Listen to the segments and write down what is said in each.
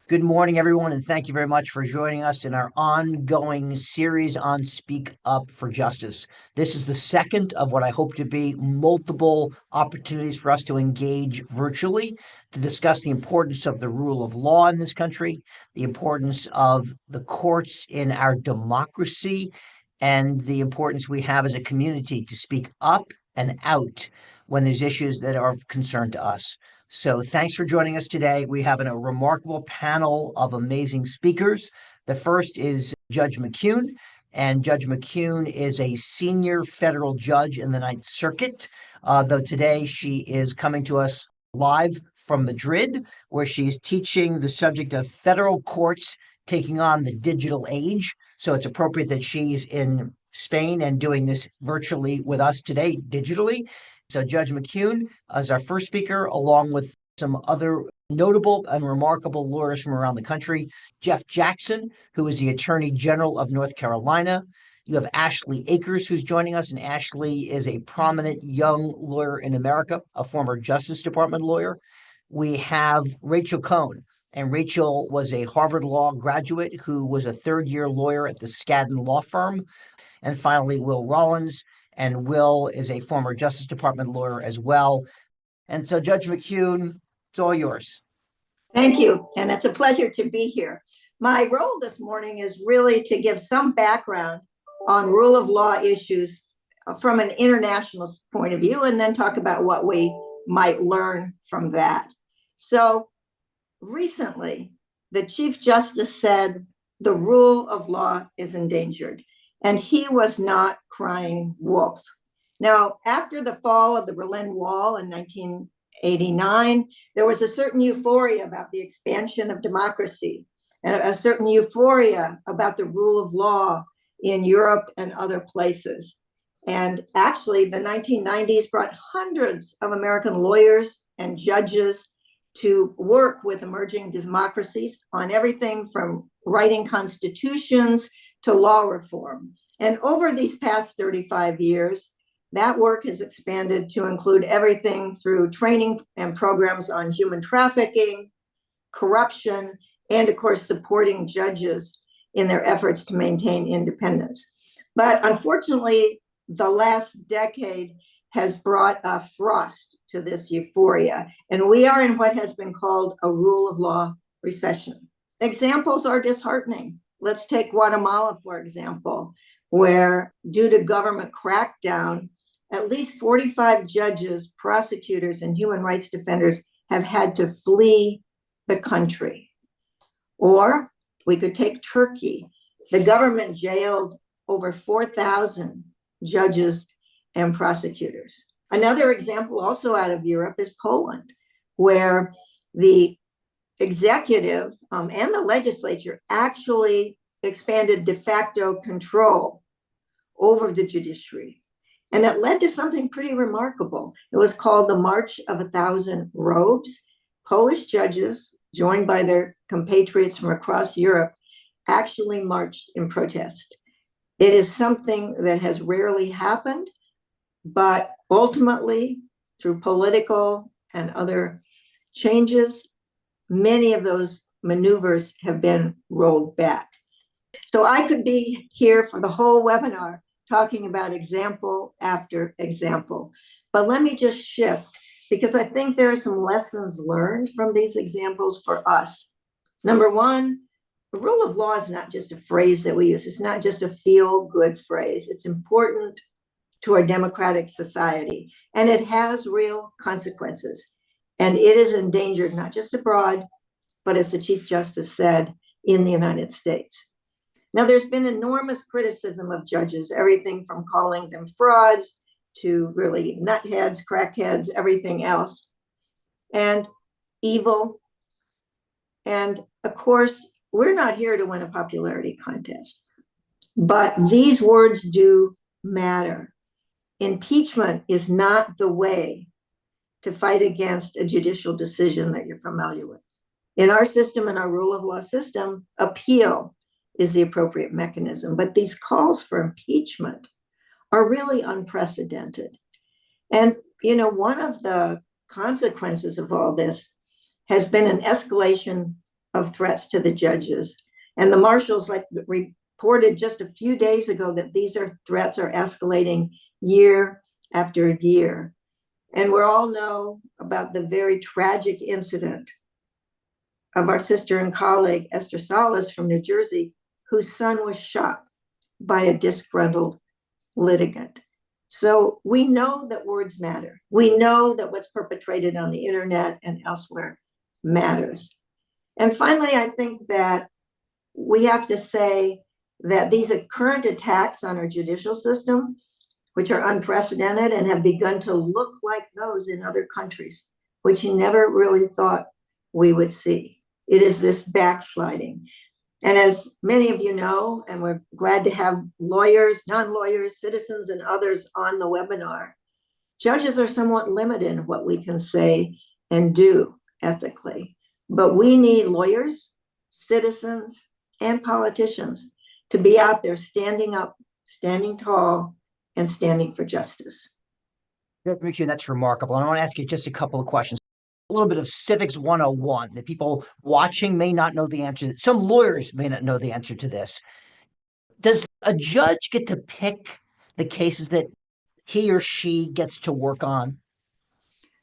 Good morning, everyone, and thank you very much for joining us in our ongoing series on Speak Up for Justice. This is the second of what I hope to be multiple opportunities for us to engage virtually to discuss the importance of the rule of law in this country, the importance of the courts in our democracy, and the importance we have as a community to speak up and out when there's issues that are of concern to us. So thanks for joining us today. We have a remarkable panel of amazing speakers. The first is Judge McKeown, and Judge McKeown is a senior federal judge in the Ninth Circuit, though today she is coming to us live from Madrid, where she's teaching the subject of federal courts taking on the digital age. So it's appropriate that she's in Spain and doing this virtually with us today, digitally. So Judge McKeown is our first speaker, along with some other notable and remarkable lawyers from around the country. Jeff Jackson, who is the Attorney General of North Carolina. You have Ashley Akers, who's joining us, and Ashley is a prominent young lawyer in America, a former Justice Department lawyer. We have Rachel Cohen, and Rachel was a Harvard Law graduate who was a third-year lawyer at the Skadden law firm. And finally, Will Rollins, and Will is a former Justice Department lawyer as well. And so, Judge McKeown, it's all yours. Thank you. And it's a pleasure to be here. My role this morning is really to give some background on rule of law issues from an international point of view, and then talk about what we might learn from that. So recently, the Chief Justice said the rule of law is endangered, and he was not crying wolf. Now, after the fall of the Berlin Wall in 1989, there was a certain euphoria about the expansion of democracy and a certain euphoria about the rule of law in Europe and other places. And actually, the 1990s brought hundreds of American lawyers and judges to work with emerging democracies on everything from writing constitutions to law reform. And over these past 35 years, that work has expanded to include everything through training and programs on human trafficking, corruption, and of course, supporting judges in their efforts to maintain independence. But unfortunately, the last decade has brought a frost to this euphoria, and we are in what has been called a rule of law recession. Examples are disheartening. Let's take Guatemala, for example, where due to government crackdown, at least 45 judges, prosecutors, and human rights defenders have had to flee the country. Or we could take Turkey. The government jailed over 4,000 judges and prosecutors. Another example also out of Europe is Poland, where the executive and the legislature actually expanded de facto control over the judiciary. And it led to something pretty remarkable. It was called the March of 1,000 Robes. Polish judges, joined by their compatriots from across Europe, actually marched in protest. It is something that has rarely happened, but ultimately, through political and other changes, many of those maneuvers have been rolled back. So I could be here for the whole webinar talking about example after example. But let me just shift, because I think there are some lessons learned from these examples for us. Number one, the rule of law is not just a phrase that we use. It's not just a feel-good phrase. It's important to our democratic society, and it has real consequences. And it is endangered, not just abroad, but as the Chief Justice said, in the United States. Now, there's been enormous criticism of judges, everything from calling them frauds to really nutheads, crackheads, everything else, and evil. And of course, we're not here to win a popularity contest, but these words do matter. Impeachment is not the way to fight against a judicial decision that you're familiar with. In our system, in our rule of law system, appeal is the appropriate mechanism, but these calls for impeachment are really unprecedented. And, one of the consequences of all this has been an escalation of threats to the judges. And the marshals reported just a few days ago that threats are escalating year after year. And we all know about the very tragic incident of our sister and colleague, Esther Salas from New Jersey, whose son was shot by a disgruntled litigant. So we know that words matter. We know that what's perpetrated on the internet and elsewhere matters. And finally, I think that we have to say that these current attacks on our judicial system, which are unprecedented and have begun to look like those in other countries, which you never really thought we would see. It is this backsliding. And as many of you know, and we're glad to have lawyers, non-lawyers, citizens, and others on the webinar, judges are somewhat limited in what we can say and do ethically. But we need lawyers, citizens, and politicians to be out there standing up, standing tall, and standing for justice. That's remarkable. And I want to ask you just a couple of questions. A little bit of civics 101 that people watching may not know the answer. Some lawyers may not know the answer to this. Does a judge get to pick the cases that he or she gets to work on?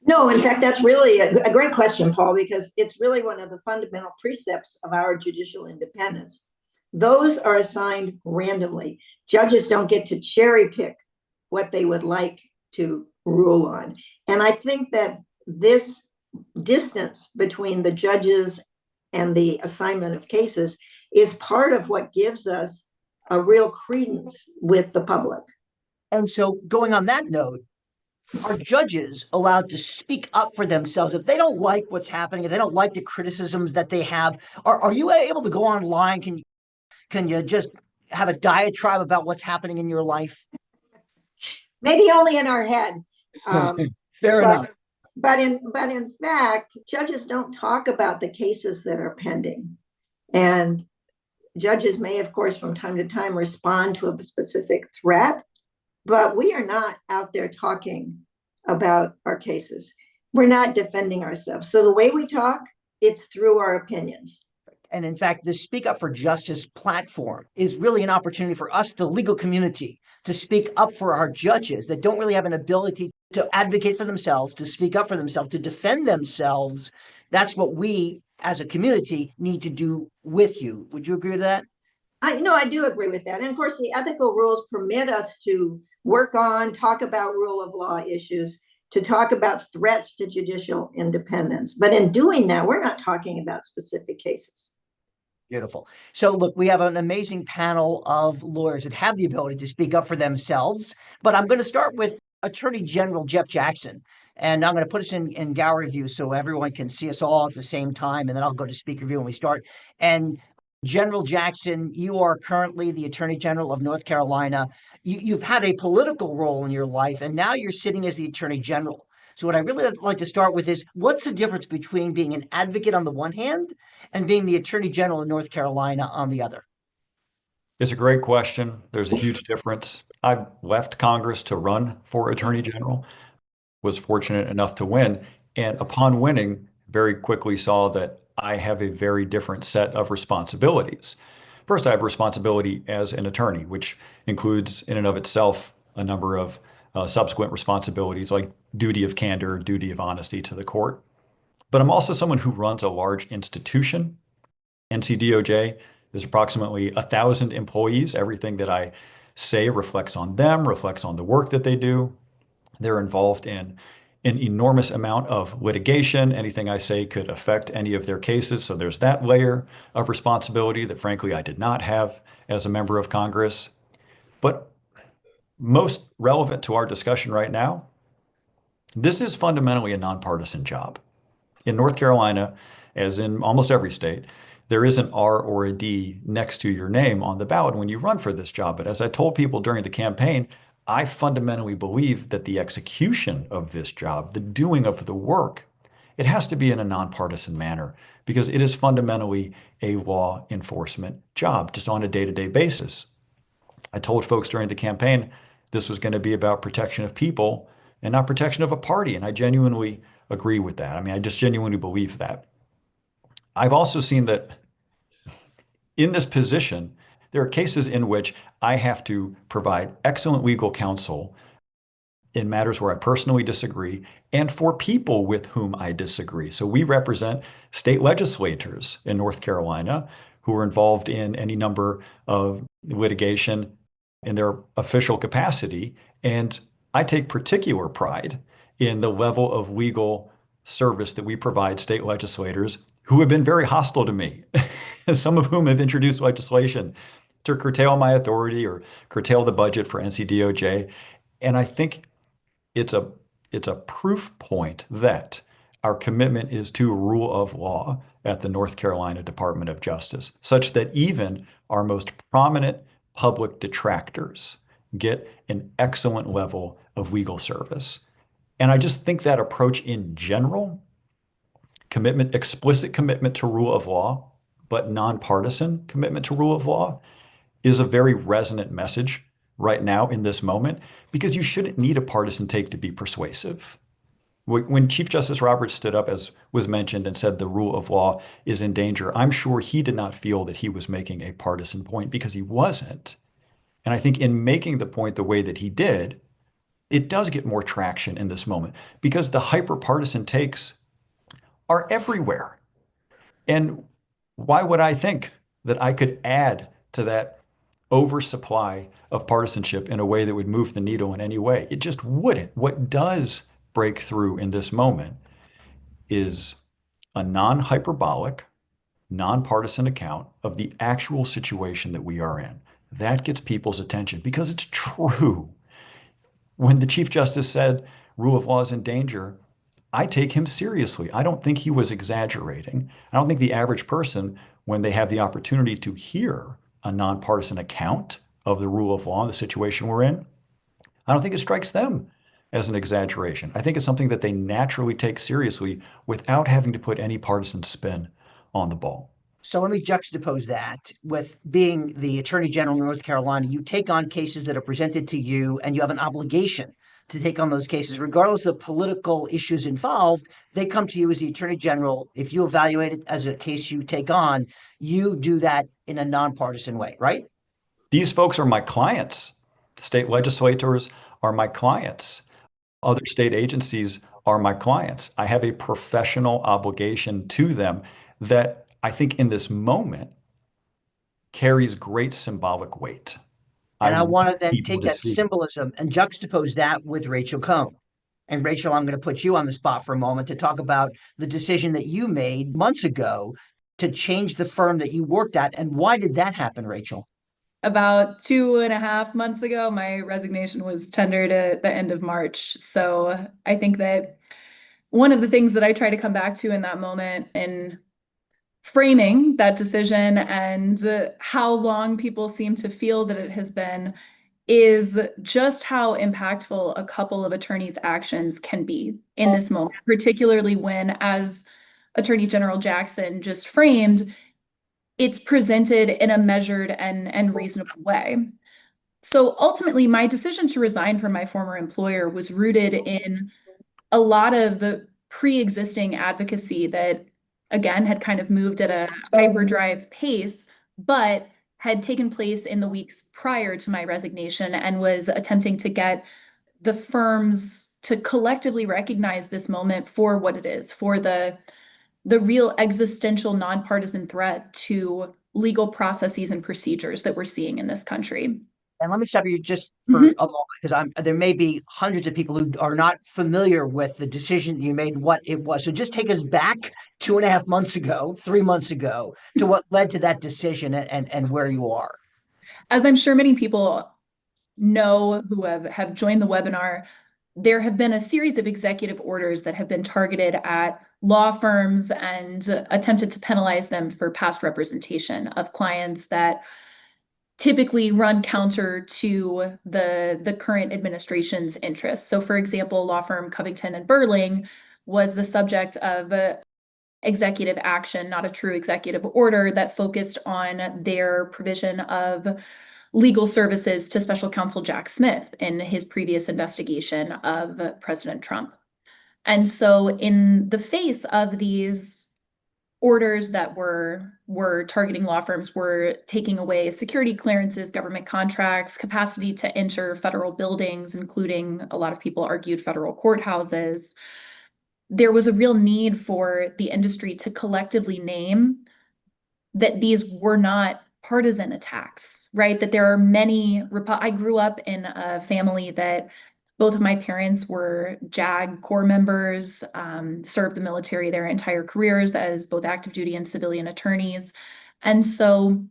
No, in fact, that's really a great question, Paul, because it's really one of the fundamental precepts of our judicial independence. Those are assigned randomly. Judges don't get to cherry pick what they would like to rule on. And I think that this distance between the judges and the assignment of cases is part of what gives us a real credence with the public. And so, going on that note, are judges allowed to speak up for themselves if they don't like what's happening, if they don't like the criticisms that they have? Are you able to go online? Can you just have a diatribe about what's happening in your life? Maybe only in our head. Fair enough. But in fact, judges don't talk about the cases that are pending. And judges may, of course, from time to time respond to a specific threat, but we are not out there talking about our cases. We're not defending ourselves. So the way we talk, it's through our opinions. And in fact, the Speak Up for Justice platform is really an opportunity for us, the legal community, to speak up for our judges that don't really have an ability to advocate for themselves, to speak up for themselves, to defend themselves. That's what we as a community need to do with you. Would you agree with that? I do agree with that. And of course, the ethical rules permit us to work on, talk about rule of law issues, to talk about threats to judicial independence. But in doing that, we're not talking about specific cases. Beautiful. So look, we have an amazing panel of lawyers that have the ability to speak up for themselves. But I'm going to start with Attorney General Jeff Jackson. And I'm going to put us in gallery view so everyone can see us all at the same time. And then I'll go to speaker view when we start. And General Jackson, you are currently the Attorney General of North Carolina. You've had a political role in your life, and now you're sitting as the Attorney General. So what I really like to start with is, what's the difference between being an advocate on the one hand and being the Attorney General of North Carolina on the other? It's a great question. There's a huge difference. I left Congress to run for Attorney General, was fortunate enough to win, and upon winning, very quickly saw that I have a very different set of responsibilities. First, I have responsibility as an attorney, which includes in and of itself a number of subsequent responsibilities like duty of candor, duty of honesty to the court. But I'm also someone who runs a large institution. NCDOJ is approximately 1,000 employees. Everything that I say reflects on them, reflects on the work that they do. They're involved in an enormous amount of litigation. Anything I say could affect any of their cases. So there's that layer of responsibility that, frankly, I did not have as a member of Congress. But most relevant to our discussion right now, this is fundamentally a nonpartisan job. In North Carolina, as in almost every state, there is an R or a D next to your name on the ballot when you run for this job. But as I told people during the campaign, I fundamentally believe that the execution of this job, the doing of the work, it has to be in a nonpartisan manner because it is fundamentally a law enforcement job just on a day-to-day basis. I told folks during the campaign this was going to be about protection of people and not protection of a party. And I genuinely agree with that. I mean, I just genuinely believe that. I've also seen that in this position, there are cases in which I have to provide excellent legal counsel in matters where I personally disagree and for people with whom I disagree. So we represent state legislators in North Carolina who are involved in any number of litigation in their official capacity. And I take particular pride in the level of legal service that we provide state legislators who have been very hostile to me, some of whom have introduced legislation to curtail my authority or curtail the budget for NCDOJ. And I think it's a proof point that our commitment is to rule of law at the North Carolina Department of Justice, such that even our most prominent public detractors get an excellent level of legal service. And I just think that approach in general, commitment, explicit commitment to rule of law, but nonpartisan commitment to rule of law, is a very resonant message right now in this moment, because you shouldn't need a partisan take to be persuasive. When Chief Justice Roberts stood up, as was mentioned, and said the rule of law is in danger, I'm sure he did not feel that he was making a partisan point, because he wasn't. And I think in making the point the way that he did, it does get more traction in this moment, because the hyper-partisan takes are everywhere. And why would I think that I could add to that oversupply of partisanship in a way that would move the needle in any way? It just wouldn't. What does break through in this moment is a non-hyperbolic, nonpartisan account of the actual situation that we are in. That gets people's attention because it's true. When the Chief Justice said rule of law is in danger, I take him seriously. I don't think he was exaggerating. I don't think the average person, when they have the opportunity to hear a nonpartisan account of the rule of law and the situation we're in, I don't think it strikes them as an exaggeration. I think it's something that they naturally take seriously without having to put any partisan spin on the ball. So let me juxtapose that with being the Attorney General of North Carolina. You take on cases that are presented to you, and you have an obligation to take on those cases, regardless of political issues involved. They come to you as the Attorney General. If you evaluate it as a case you take on, you do that in a nonpartisan way, right? These folks are my clients. State legislators are my clients. Other state agencies are my clients. I have a professional obligation to them that I think in this moment carries great symbolic weight. And I want to want then people take to that see. symbolism and juxtapose that with Rachel Cohen. And Rachel, I'm going to put you on the spot for a moment to talk about the decision that you made months ago to change the firm that you worked at. And why did that happen, Rachel? About 2.5 months ago, my resignation was tendered at the end of March. So I think that one of the things that I try to come back to in that moment in framing that decision and how long people seem to feel that it has been is just how impactful a couple of attorneys' actions can be in this moment, particularly when, as Attorney General Jackson just framed, it's presented in a measured and reasonable way. So ultimately, my decision to resign from my former employer was rooted in a lot of pre-existing advocacy that, again, had kind of moved at a hyperdrive pace, but had taken place in the weeks prior to my resignation and was attempting to get the firms to collectively recognize this moment for what it is, for the real existential nonpartisan threat to legal processes and procedures that we're seeing in this country. And let me stop you just for a moment, because there may be hundreds of people who are not familiar with the decision you made and what it was. So just take us back 2.5 months ago, 3 months ago, to what led to that decision and where you are. As I'm sure many people know who have joined the webinar, there have been a series of executive orders that have been targeted at law firms and attempted to penalize them for past representation of clients that typically run counter to the current administration's interests. So for example, law firm Covington and Burling was the subject of executive action, not a true executive order, that focused on their provision of legal services to special counsel Jack Smith in his previous investigation of President Trump. And so in the face of these orders that were targeting law firms were taking away security clearances, government contracts, capacity to enter federal buildings, including, a lot of people argued, federal courthouses. There was a real need for the industry to collectively name that these were not partisan attacks, right? That there are many, I grew up in a family that both of my parents were JAG Corps members, served the military their entire careers as both active duty and civilian attorneys. And so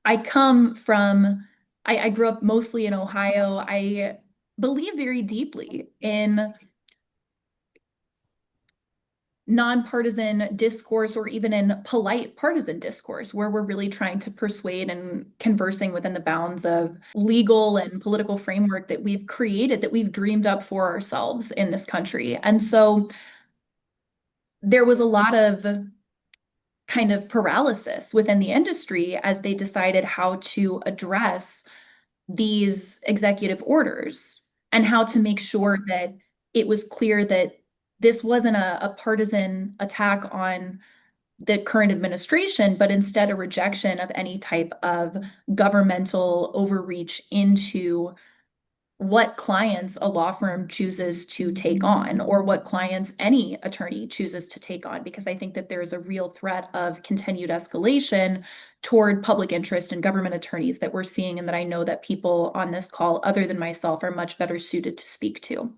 I grew up mostly in Ohio. I believe very deeply in nonpartisan discourse, or even in polite partisan discourse, where we're really trying to persuade and conversing within the bounds of legal and political framework that we've created, that we've dreamed up for ourselves in this country. And so there was a lot of kind of paralysis within the industry as they decided how to address these executive orders and how to make sure that it was clear that this wasn't a partisan attack on the current administration, but instead a rejection of any type of governmental overreach into what clients a law firm chooses to take on, or what clients any attorney chooses to take on, because I think that there's a real threat of continued escalation toward public interest and government attorneys that we're seeing, and that I know that people on this call, other than myself, are much better suited to speak to.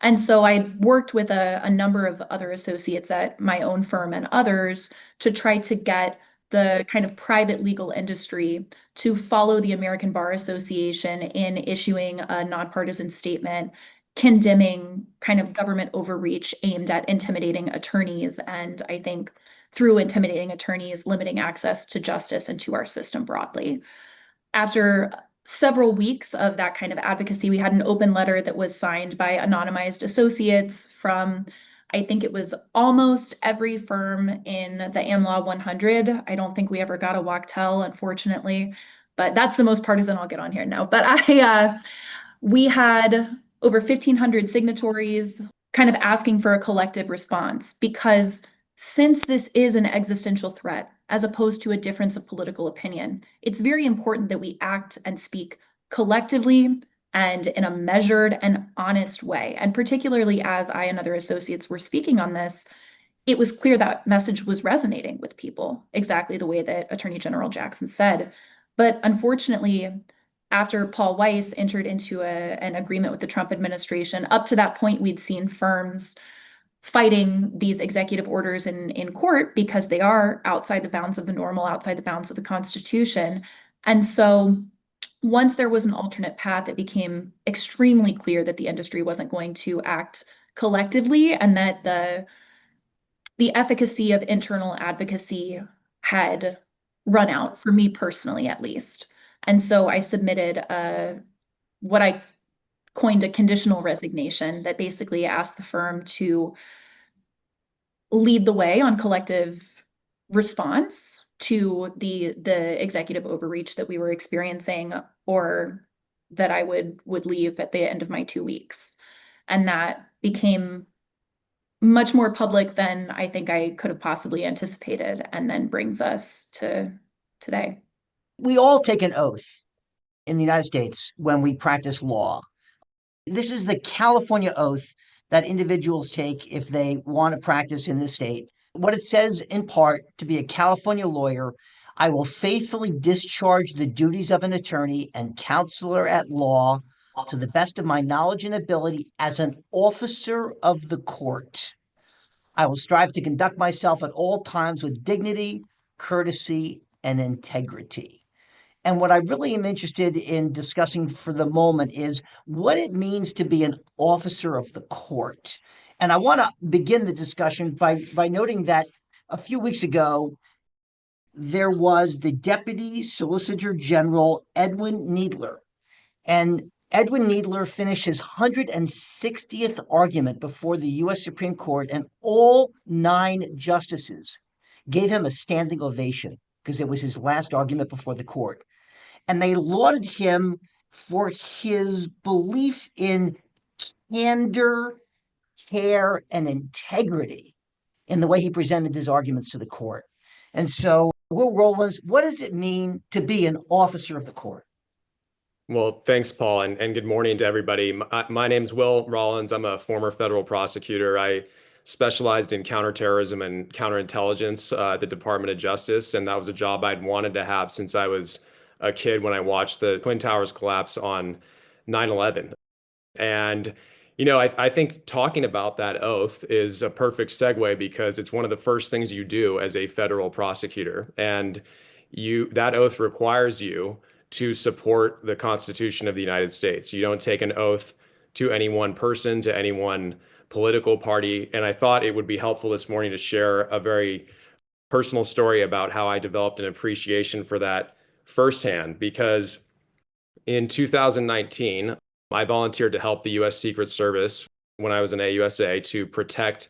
And so I worked with a number of other associates at my own firm and others to try to get the kind of private legal industry to follow the American Bar Association in issuing a nonpartisan statement condemning kind of government overreach aimed at intimidating attorneys, and I think through intimidating attorneys, limiting access to justice and to our system broadly. After several weeks of that kind of advocacy, we had an open letter that was signed by anonymized associates from, I think it was almost every firm in the AmLaw 100. I don't think we ever got a Wachtell, unfortunately, but that's the most partisan I'll get on here now. But we had over 1,500 signatories kind of asking for a collective response, because since this is an existential threat, as opposed to a difference of political opinion, it's very important that we act and speak collectively and in a measured and honest way. And particularly as I and other associates were speaking on this, it was clear that message was resonating with people, exactly the way that Attorney General Jackson said. But unfortunately, after Paul Weiss entered into an agreement with the Trump administration, up to that point, we'd seen firms fighting these executive orders in court because they are outside the bounds of the normal, outside the bounds of the Constitution. And so once there was an alternate path, it became extremely clear that the industry wasn't going to act collectively, and that the efficacy of internal advocacy had run out, for me personally at least. And so I submitted what I coined a conditional resignation that basically asked the firm to lead the way on collective response to the executive overreach that we were experiencing, or that I would leave at the end of my 2 weeks. And that became much more public than I think I could have possibly anticipated, and then brings us to today. We all take an oath in the United States when we practice law. This is the California oath that individuals take if they want to practice in this state. What it says in part, to be a California lawyer, I will faithfully discharge the duties of an attorney and counselor at law to the best of my knowledge and ability as an officer of the court. I will strive to conduct myself at all times with dignity, courtesy, and integrity. And what I really am interested in discussing for the moment is what it means to be an officer of the court. And I want to begin the discussion by noting that a few weeks ago, there was the Deputy Solicitor General, Edwin Needler. And Edwin Needler finished his 160th argument before the U.S. Supreme Court, and all 9 justices gave him a standing ovation because it was his last argument before the court. And they lauded him for his belief in candor, care, and integrity in the way he presented his arguments to the court. And so, Will Rollins, what does it mean to be an officer of the court? Well, thanks, Paul, and good morning to everybody. My name's Will Rollins. I'm a former federal prosecutor. I specialized in counterterrorism and counterintelligence at the Department of Justice, and that was a job I'd wanted to have since I was a kid when I watched the Twin Towers collapse on 9/11. And, I think talking about that oath is a perfect segue because it's one of the first things you do as a federal prosecutor. And that oath requires you to support the Constitution of the United States. You don't take an oath to any one person, to any one political party. And I thought it would be helpful this morning to share a very personal story about how I developed an appreciation for that firsthand, because in 2019, I volunteered to help the U.S. Secret Service when I was in AUSA to protect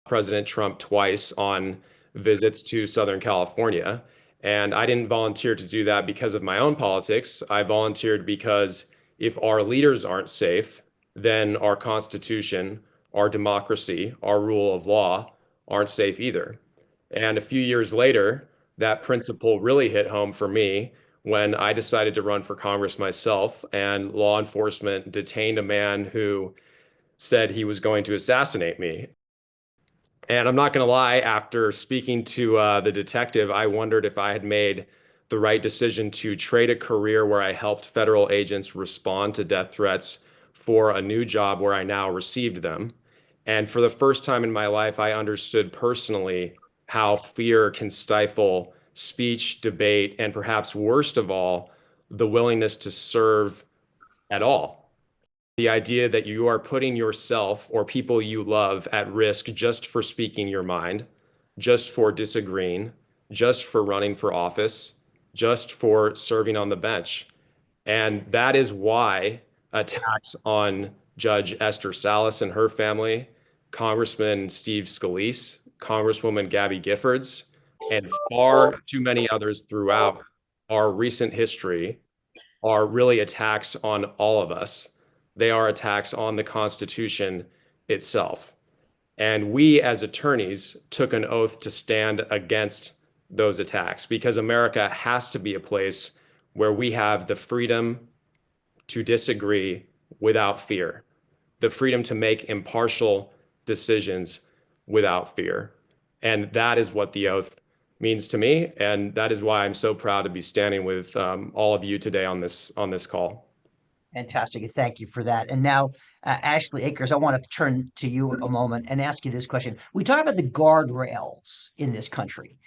President Trump twice on visits to Southern California. And I didn't volunteer to do that because of my own politics. I volunteered because if our leaders aren't safe, then our Constitution, our democracy, our rule of law aren't safe either. And a few years later, that principle really hit home for me when I decided to run for Congress myself, and law enforcement detained a man who said he was going to assassinate me. And I'm not going to lie, after speaking to the detective, I wondered if I had made the right decision to trade a career where I helped federal agents respond to death threats for a new job where I now received them. And for the first time in my life, I understood personally how fear can stifle speech, debate, and perhaps worst of all, the willingness to serve at all. The idea that you are putting yourself or people you love at risk just for speaking your mind, just for disagreeing, just for running for office, just for serving on the bench. And that is why attacks on Judge Esther Salas and her family, Congressman Steve Scalise, Congresswoman Gabby Giffords, and far too many others throughout our recent history are really attacks on all of us. They are attacks on the Constitution itself. And we as attorneys took an oath to stand against those attacks because America has to be a place where we have the freedom to disagree without fear, the freedom to make impartial decisions without fear. And that is what the oath means to me. And that is why I'm so proud to be standing with all of you today on this call. Fantastic. And thank you for that. And now, Ashley Akers, I want to turn to you a moment and ask you this question. We talk about the guardrails in this country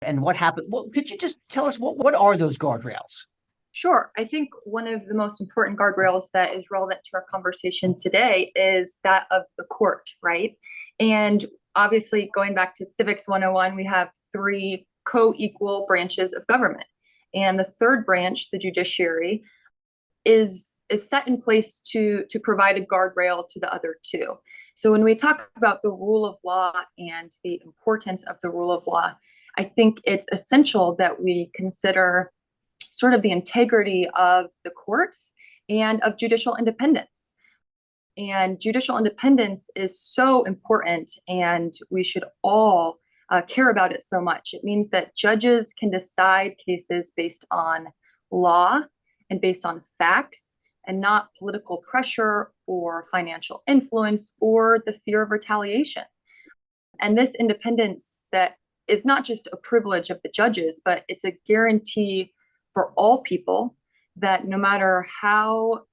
and what happened. Well, could you just tell us what are those guardrails? Sure. I think one of the most important guardrails that is relevant to our conversation today is that of the court, right? And obviously, going back to Civics 101, we have three co-equal branches of government. And the third branch, the judiciary, is set in place to provide a guardrail to the other two. So when we talk about the rule of law and the importance of the rule of law, I think it's essential that we consider sort of the integrity of the courts and of judicial independence. And judicial independence is so important, and we should all care about it so much. It means that judges can decide cases based on law and based on facts, and not political pressure or financial influence or the fear of retaliation. And this independence that is not just a privilege of the judges, but it's a guarantee for all people that no matter how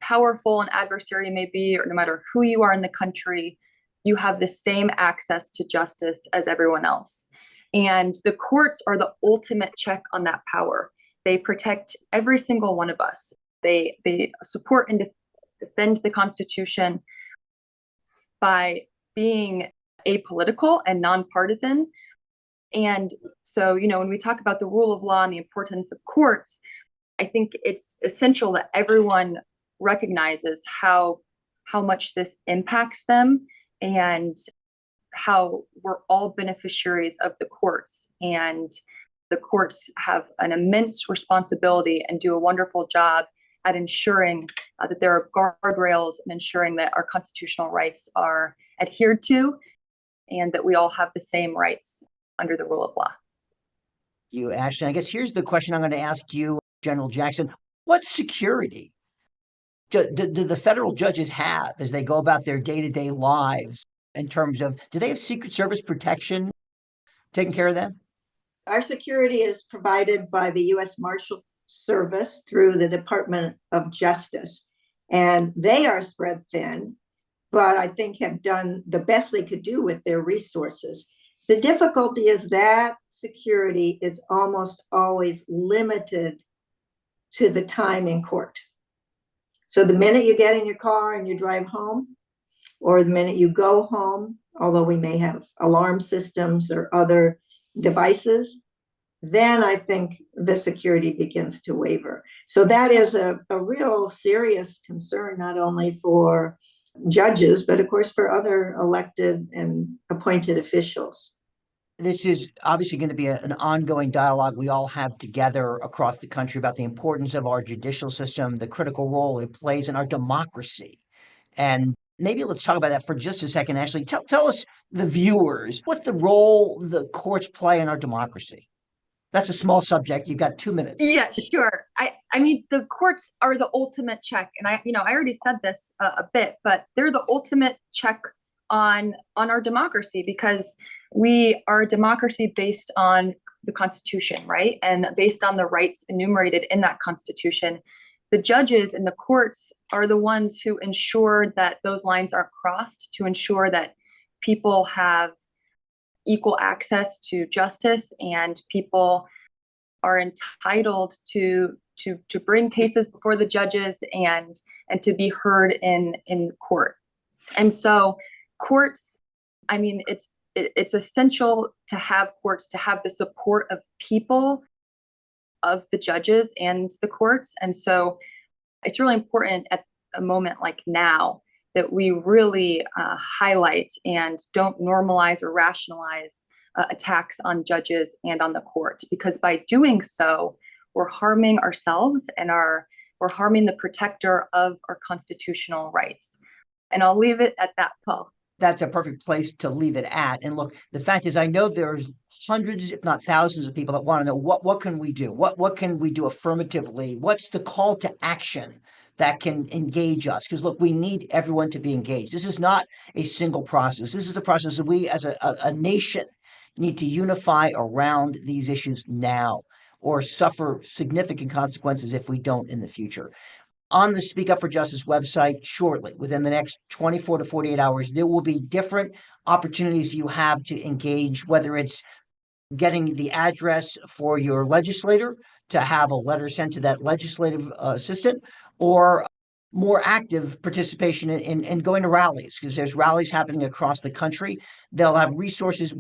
powerful an adversary may be, or no matter who you are in the country, you have the same access to justice as everyone else. And the courts are the ultimate check on that power. They protect every single one of us. They support and defend the Constitution by being apolitical and nonpartisan. And so, when we talk about the rule of law and the importance of courts, I think it's essential that everyone recognizes how much this impacts them and how we're all beneficiaries of the courts. And the courts have an immense responsibility and do a wonderful job at ensuring that there are guardrails and ensuring that our constitutional rights are adhered to. and that we all have the same rights under the rule of law. You, Ashley. I guess here's the question I'm going to ask you, General Jackson. What security do the federal judges have as they go about their day-to-day lives in terms of, do they have Secret Service protection taking care of them? Our security is provided by the U.S. Marshal Service through the Department of Justice, and they are spread thin, but I think have done the best they could do with their resources. The difficulty is that security is almost always limited to the time in court. So the minute you get in your car and you drive home, or the minute you go home, although we may have alarm systems or other devices, then I think the security begins to waver. So that is a real serious concern, not only for judges, but of course for other elected and appointed officials. This is obviously going to be an ongoing dialogue we all have together across the country about the importance of our judicial system, the critical role it plays in our democracy. And maybe let's talk about that for just a second. Ashley, tell us, the viewers, what the role the courts play in our democracy. That's a small subject. You've got 2 minutes. Yeah, sure. I mean, the courts are the ultimate check. And I already said this a bit, but they're the ultimate check on our democracy, because we are a democracy based on the Constitution, right? And based on the rights enumerated in that Constitution. The judges in the courts are the ones who ensure that those lines aren't crossed, to ensure that people have equal access to justice and people are entitled to bring cases before the judges and to be heard in court. And so courts, I mean, it's essential to have courts to have the support of people, of the judges and the courts. And so it's really important at a moment like now that we really highlight and don't normalize or rationalize attacks on judges and on the courts, because by doing so, we're harming ourselves and we're harming the protector of our constitutional rights. And I'll leave it at that, Paul. That's a perfect place to leave it at. And look, the fact is, I know there's hundreds, if not thousands of people that want to know what can we do? What can we do affirmatively? What's the call to action that can engage us? Because look, we need everyone to be engaged. This is not a single process. This is a process that we as a nation need to unify around these issues now, or suffer significant consequences if we don't in the future. On the Speak Up for Justice website shortly, within the next 24 to 48 hours, there will be different opportunities you have to engage, whether it's getting the address for your legislator to have a letter sent to that legislative assistant, or more active participation in going to rallies, because there's rallies happening across the country. We'll have resources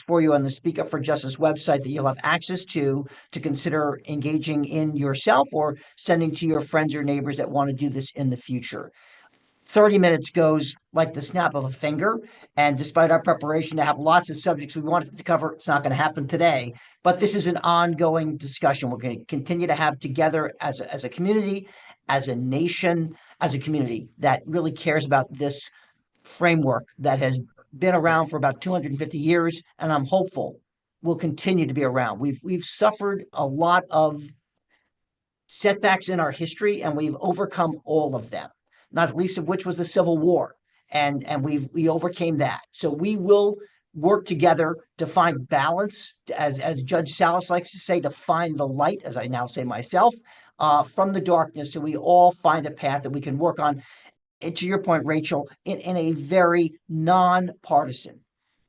for you on the Speak Up for Justice website that you'll have access to consider engaging in yourself or sending to your friends or neighbors that want to do this in the future. 30 minutes goes like the snap of a finger. And despite our preparation to have lots of subjects we wanted to cover, it's not going to happen today. But this is an ongoing discussion we're going to continue to have together as a community, as a nation, as a community that really cares about this framework that has been around for about 250 years. And I'm hopeful will continue to be around. We've suffered a lot of setbacks in our history, and we've overcome all of them, not least of which was the Civil War. And we overcame that. So we will work together to find balance, as Judge Salas likes to say, to find the light, as I now say myself, from the darkness, so we all find a path that we can work on. And to your point, Rachel, in a very non-partisan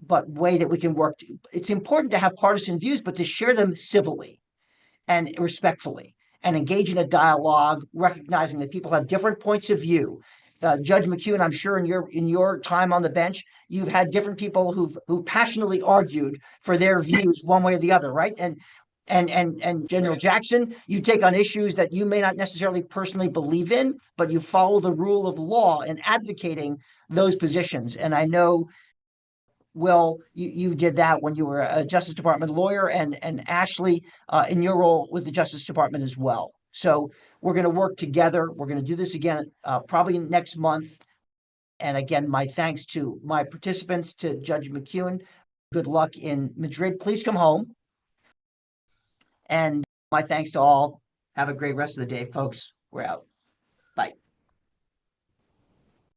but way that we can work. It's important to have partisan views, but to share them civilly and respectfully, and engage in a dialogue, recognizing that people have different points of view. Judge McKeown, I'm sure in your time on the bench, you've had different people who've passionately argued for their views one way or the other, right? And General Jackson, you take on issues that you may not necessarily personally believe in, but you follow the rule of law in advocating those positions. And I know, Will, you did that when you were a Justice Department lawyer, and Ashley, in your role with the Justice Department as well. So we're going to work together. We're going to do this again probably next month. And again, my thanks to my participants, to Judge McKeown. Good luck in Madrid. Please come home. And my thanks to all. Have a great rest of the day, folks. We're out.